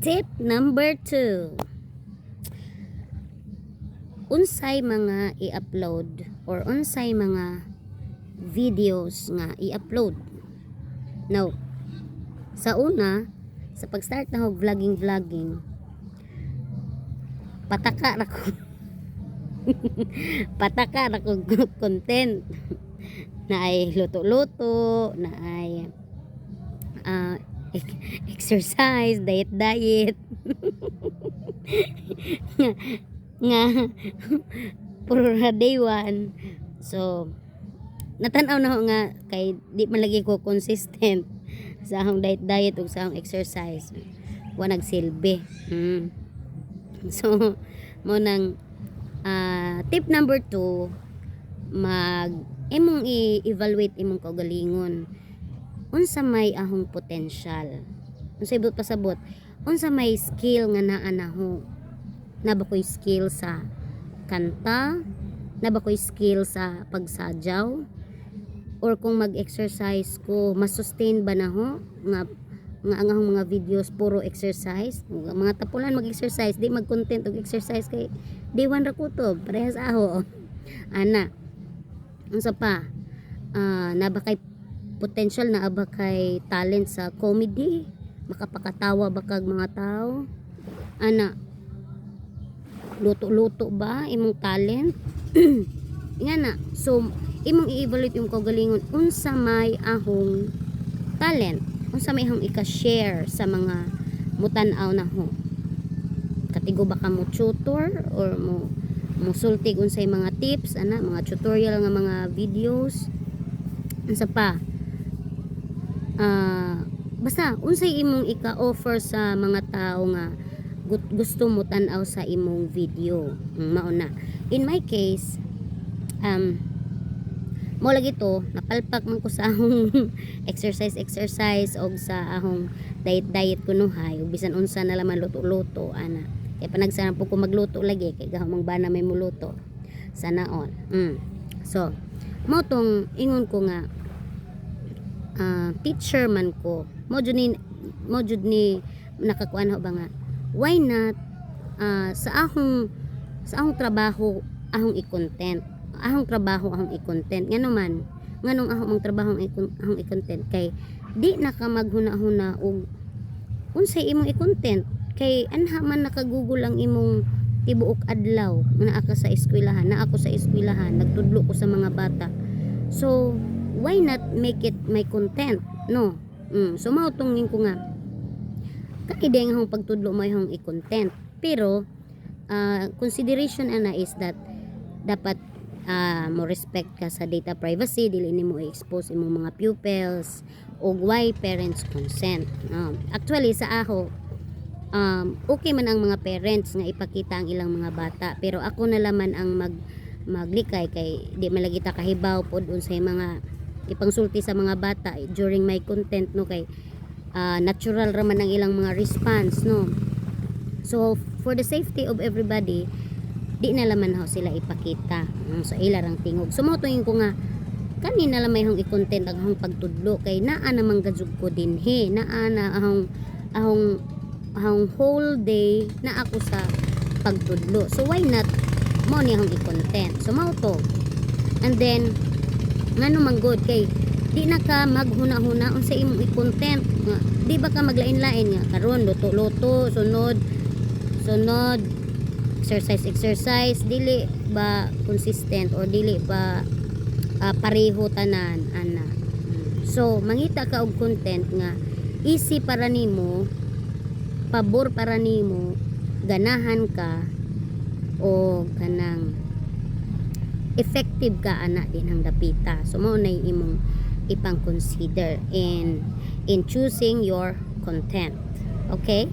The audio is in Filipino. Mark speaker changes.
Speaker 1: Tip number 2. Unsay mga i-upload or unsay mga videos nga i-upload. Now, sa una, sa pag-start na og vlogging, pataka ra ko. Pataka ra ko content na ay luto-luto, na ay exercise, diet nga puro na day one. So natanaw na ako nga kay di man lagi ko consistent sa akong diet ug sa akong exercise, wa nagsilbi. So mo nang tip number 2, imong i-evaluate imong kaugalingon. Unsa may ahong potential, unsa ibot pasabot, unsa may skill nga naa naho. Na ba ko'y skill sa kanta, na ba ko'y skill sa pagsadyaw, or kung mag-exercise ko, masustain ba naho nga ang ahong mga videos puro exercise. Mga tapulan mag-exercise, di mag-content og exercise kay di wan ra kutob parehas aho. Ana, unsa pa, na ba kay potential, na ba kay talent sa comedy, makapakatawa ba kag mga tao. Ana, luto-luto ba imong talent? Nga na. So imong i-evaluate yung kaugalingon, unsa may ahong talent, unsa may ahong ika-share sa mga mutan-aw naho. Katigo ba ka mo tutor or mo sultig unsay mga tips, mga tutorial nga mga videos. Unsa pa, basta unsay imong ika-offer sa mga tao nga gusto mo tan-aw sa imong video. Mauna, in my case, mo lagi to, napalpak man ko sa akong exercise og sa akong diet kunuhay, ug bisan unsa na laman luto-luto ana. Kaya panagsanan po ko magluto lagi kay gahamang bana may muluto sanaon. So mo tong ingon ko nga, teacher man ko, mo jud ni nakakuan ho ba nga, why not sa akong trabaho ahong i-content, nganong ahong trabaho ahong i-content, kay di na ka maghuna-huna og unsay imong i-content, kay anha man nakagugol ang imong tibuok adlaw. Naa ka sa eskwelahan, nagtudlo ko sa mga bata, so why not make it my content, no? So mautongin ko nga kakideng hong pagtudlo mo yung i-content, pero consideration ana is that dapat mo respect ka sa data privacy, dili nimo i-expose imong mga pupils, og why parents consent. Actually sa ako, okay man ang mga parents nga ipakita ang ilang mga bata, pero ako na laman ang maglikay kay di malagi ta kahibaw pod unsay mga ipangsulti sa mga bata during my content, no, kay natural raman ang ilang mga response, no. So for the safety of everybody, di na laman ho sila ipakita sa ilarang tingog. So mo tuing ko nga kanina lamay hong i-content ang hong pagtudlo, kay naa namang gadzug ko dinhi, naa na ahong whole day na ako sa pagtudlo. So why not mo ni hong i-content. So mao to. And then ngano man good, kay di na ka maghuna-huna unsa imong i-content. Di ba ka maglain-lain nga karon luto-luto, sunod exercise, dili ba consistent or dili ba pareho tanan ana. So mangita ka og content nga easy para nimo, pabor para nimo, ganahan ka o kanang effective ka ana din ang dapita. So mao na imong ipang consider in choosing your content. Okay?